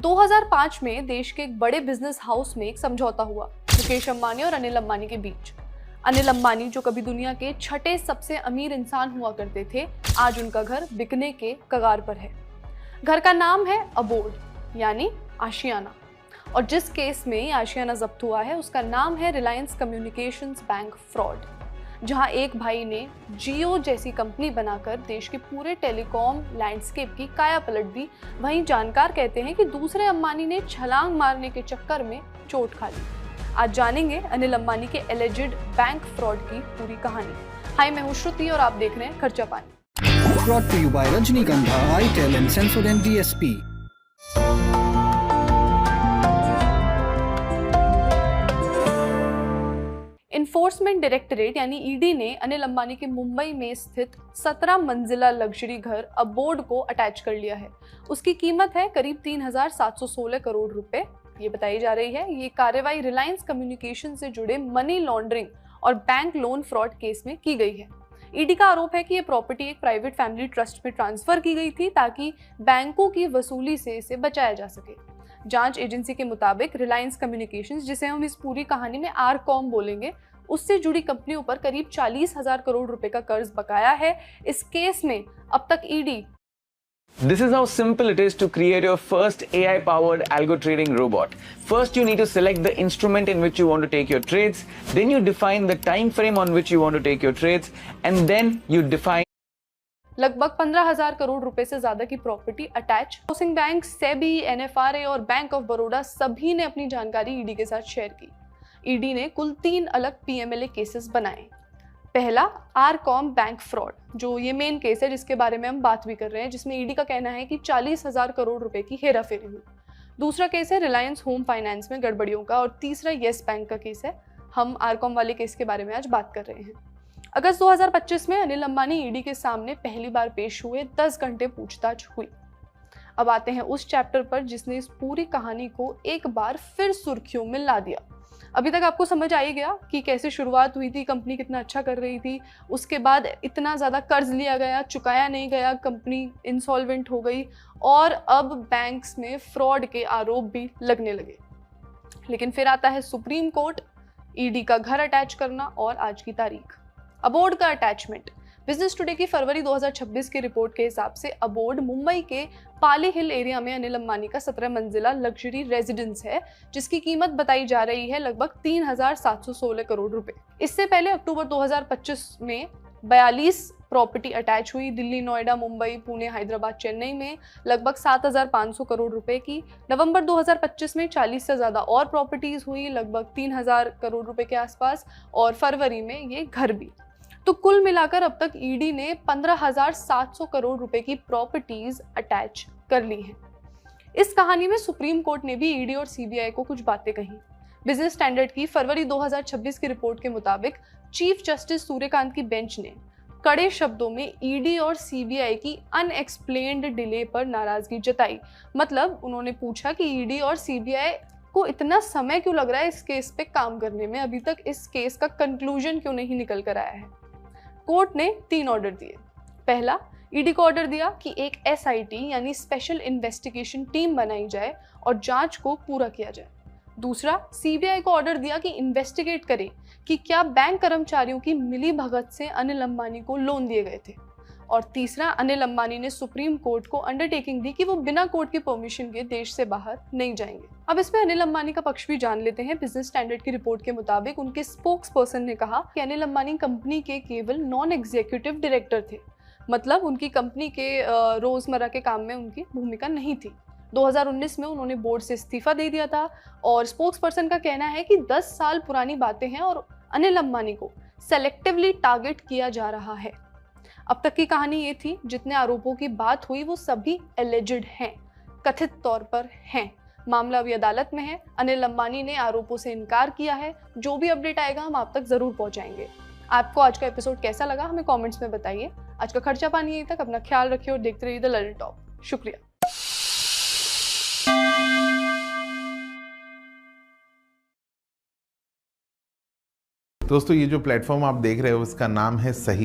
2005 में देश के एक बड़े बिजनेस हाउस में एक समझौता हुआ मुकेश अंबानी और अनिल अंबानी के बीच। अनिल अंबानी जो कभी दुनिया के छठे सबसे अमीर इंसान हुआ करते थे, आज उनका घर बिकने के कगार पर है। घर का नाम है अबोर्ड यानी आशियाना, और जिस केस में ये आशियाना जब्त हुआ है उसका नाम है रिलायंस कम्युनिकेशंस बैंक फ्रॉड, जहां एक भाई ने जियो जैसी कंपनी बनाकर देश के पूरे टेलीकॉम लैंडस्केप की काया पलट दी। वहीं जानकार कहते हैं कि दूसरे अंबानी ने छलांग मारने के चक्कर में चोट खा ली। आज जानेंगे अनिल अंबानी के एलिजिड बैंक फ्रॉड की पूरी कहानी। हाय, मैं हूं श्रुति और आप देख रहे हैं खर्चा पानी। Brought to you by Rajnikandha, itel and Sensodyne DSP. Enforcement directorate यानी ईडी ने अनिल अंबानी के मुंबई में स्थित 17 मंजिला लग्जरी घर अबोर्ड को अटैच कर लिया है। उसकी कीमत है करीब 3,716 करोड़ रुपए। ये बताई जा रही है ये कार्रवाई रिलायंस कम्युनिकेशन से जुड़े मनी लॉन्ड्रिंग और बैंक लोन फ्रॉड केस में की गई है। ईडी का आरोप है कि ये प्रॉपर्टी एक प्राइवेट फैमिली ट्रस्ट में ट्रांसफर की गई थी ताकि बैंकों की वसूली से इसे बचाया जा सके। जांच एजेंसी के मुताबिक रिलायंस कम्युनिकेशंस, जिसे हम इस पूरी कहानी में आरकॉम बोलेंगे, उससे जुड़ी कंपनियों पर करीब 40,000 करोड़ रुपए का कर्ज बकाया है। इस केस में अब तक ED This is how simple it is to create your first AI-powered algo trading robot. First, you need to select the instrument in which you want to take your trades. Then you define the time frame on which you want to take your trades, and then you define लगभग 15,000 करोड़ रुपए से ज्यादा की property attach. Housing bank, SEBI, NFRA और bank of Baroda सभी ने अपनी जानकारी ईडी के साथ शेयर की। ईडी ने कुल 3 अलग पीएमएलए केसेस बनाए। पहला आरकॉम बैंक फ्रॉड, जो ये मेन केस है जिसके बारे में हम बात भी कर रहे हैं, जिसमें ईडी का कहना है कि 40,000 करोड़ रुपए की हेराफेरी हुई। दूसरा केस है रिलायंस होम फाइनेंस में गड़बड़ियों का, और तीसरा येस बैंक का केस है। हम आरकॉम वाले केस के बारे में आज बात कर रहे हैं। अगस्त 2025 में अनिल अंबानी ईडी के सामने पहली बार पेश हुए। 10 घंटे पूछताछ हुई। अब आते हैं उस चैप्टर पर जिसने इस पूरी कहानी को एक बार फिर सुर्खियों में ला दिया। अभी तक आपको समझ आ ही गया कि कैसे शुरुआत हुई थी, कंपनी कितना अच्छा कर रही थी, उसके बाद इतना ज़्यादा कर्ज लिया गया, चुकाया नहीं गया, कंपनी इंसॉल्वेंट हो गई और अब बैंक्स में फ्रॉड के आरोप भी लगने लगे। लेकिन फिर आता है सुप्रीम कोर्ट, ईडी का घर अटैच करना और आज की तारीख। अबोर्ड का अटैचमेंट। बिजनेस टुडे की फरवरी 2026 की रिपोर्ट के हिसाब से अबोर्ड मुंबई के पाली हिल एरिया में अनिल अंबानी का 17 मंजिला लग्जरी रेजिडेंस है, जिसकी कीमत बताई जा रही है लगभग 3,716 करोड़ रुपए। इससे पहले अक्टूबर 2025 में 42 प्रॉपर्टी अटैच हुई दिल्ली, नोएडा, मुंबई, पुणे, हैदराबाद, चेन्नई में लगभग 7,500 करोड़ रुपए की। नवंबर 2025 में 40 से ज़्यादा और प्रॉपर्टीज हुई लगभग 3,000 करोड़ रुपए के आसपास, और फरवरी में ये घर भी। तो कुल मिलाकर अब तक ईडी ने 15,700 करोड़ रुपए की प्रॉपर्टीज अटैच कर ली हैं। इस कहानी में सुप्रीम कोर्ट ने भी ईडी और सीबीआई को कुछ बातें कही। बिजनेस स्टैंडर्ड की फरवरी 2026 की रिपोर्ट के मुताबिक चीफ जस्टिस सूर्यकांत की बेंच ने कड़े शब्दों में ईडी और सीबीआई की अनएक्सप्लेन्ड डिले पर नाराजगी जताई। मतलब उन्होंने पूछा कि ईडी और सीबीआई को इतना समय क्यों लग रहा है इस केस पे काम करने में, अभी तक इस केस का कंक्लूजन क्यों नहीं निकल कर आया है। कोर्ट ने 3 ऑर्डर दिए। पहला, ईडी को ऑर्डर दिया कि एक एसआईटी यानी स्पेशल इन्वेस्टिगेशन टीम बनाई जाए और जांच को पूरा किया जाए। दूसरा, सीबीआई को ऑर्डर दिया कि इन्वेस्टिगेट करे कि क्या बैंक कर्मचारियों की मिली भगत से अनिल अंबानी को लोन दिए गए थे। और तीसरा, अनिल अंबानी ने सुप्रीम कोर्ट को अंडरटेकिंग दी कि वो बिना कोर्ट की परमिशन के देश से बाहर नहीं जाएंगे। अब इसमें अनिल अंबानी का पक्ष भी जान लेते हैं। बिजनेस स्टैंडर्ड की रिपोर्ट के मुताबिक उनके स्पोक्स पर्सन ने कहा कि अनिल अंबानी कंपनी के केवल नॉन एग्जीक्यूटिव डायरेक्टर थे, मतलब उनकी कंपनी के रोजमर्रा के काम में उनकी भूमिका नहीं थी। 2019 में उन्होंने बोर्ड से इस्तीफा दे दिया था, और स्पोक्स पर्सन का कहना है कि 10 साल पुरानी बातें हैं और अनिल अंबानी को सेलेक्टिवली टारगेट किया जा रहा है। अब तक की कहानी ये थी, जितने आरोपों की बात हुई वो सभी एलिजिड हैं, कथित तौर पर हैं। मामला अभी अदालत में है। अनिल अंबानी ने आरोपों से इनकार किया है। जो भी अपडेट आएगा हम आप तक जरूर पहुंचाएंगे। आपको आज का एपिसोड कैसा लगा हमें कमेंट्स में बताइए। आज का खर्चा पानी यहीं तक। अपना ख्याल रखिए और देखते रहिए द लर्निंग टॉप। शुक्रिया। दोस्तों, ये जो प्लेटफॉर्म आप देख रहे हो इसका नाम है सही।